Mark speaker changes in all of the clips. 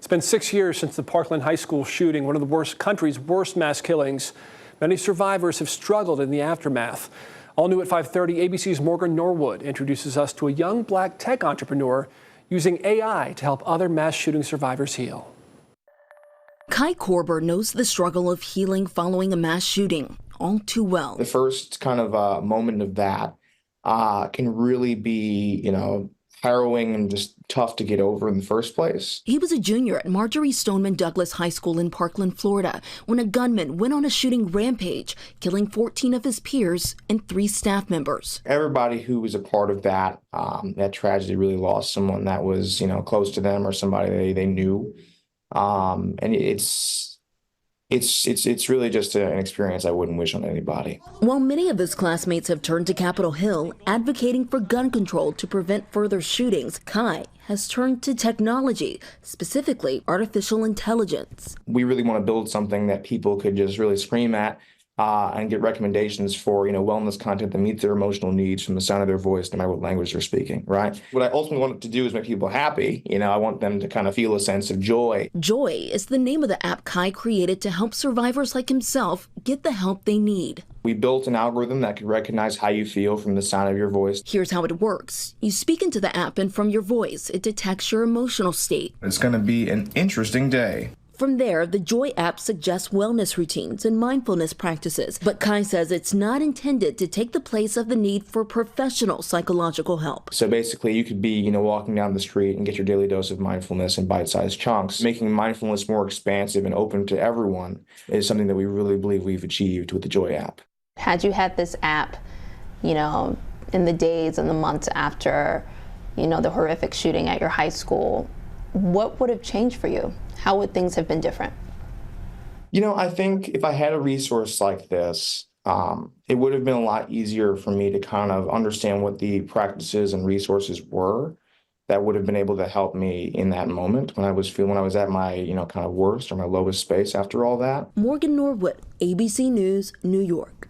Speaker 1: It's been 6 years since the Parkland High School shooting, one of the country's worst mass killings. Many survivors have struggled in the aftermath. All new at 5:30, ABC's Morgan Norwood introduces us to a young black tech entrepreneur using AI to help other mass shooting survivors heal.
Speaker 2: Kai Korber knows the struggle of healing following a mass shooting all too well.
Speaker 3: The first kind of moment of that can really be, harrowing and just tough to get over in the first place.
Speaker 2: He was a junior at Marjorie Stoneman Douglas High School in Parkland, Florida, when a gunman went on a shooting rampage, killing 14 of his peers and 3 staff members.
Speaker 3: Everybody who was a part of that tragedy really lost someone that was, close to them or somebody they knew. And it's really just an experience I wouldn't wish on anybody.
Speaker 2: While many of his classmates have turned to Capitol Hill, advocating for gun control to prevent further shootings, Kai has turned to technology, specifically artificial intelligence.
Speaker 3: We really want to build something that people could just really scream at and get recommendations for, wellness content that meets their emotional needs from the sound of their voice, no matter what language they're speaking, right? What I ultimately want it to do is make people happy. I want them to kind of feel a sense of joy.
Speaker 2: Joy is the name of the app Kai created to help survivors like himself get the help they need.
Speaker 3: We built an algorithm that could recognize how you feel from the sound of your voice.
Speaker 2: Here's how it works. You speak into the app, and from your voice, it detects your emotional state.
Speaker 3: It's going to be an interesting day.
Speaker 2: From there, the Joy app suggests wellness routines and mindfulness practices. But Kai says it's not intended to take the place of the need for professional psychological help.
Speaker 3: So basically, you could be, walking down the street and get your daily dose of mindfulness in bite-sized chunks. Making mindfulness more expansive and open to everyone is something that we really believe we've achieved with the Joy app.
Speaker 4: Had you had this app, in the days and the months after, the horrific shooting at your high school, what would have changed for you? How would things have been different?
Speaker 3: I think if I had a resource like this, it would have been a lot easier for me to kind of understand what the practices and resources were that would have been able to help me in that moment when I was at my, kind of worst or my lowest space after all that.
Speaker 2: Morgan Norwood, ABC News, New York.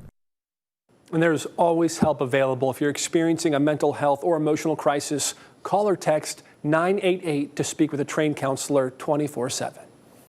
Speaker 1: And there's always help available. If you're experiencing a mental health or emotional crisis, call or text 988 to speak with a trained counselor 24/7.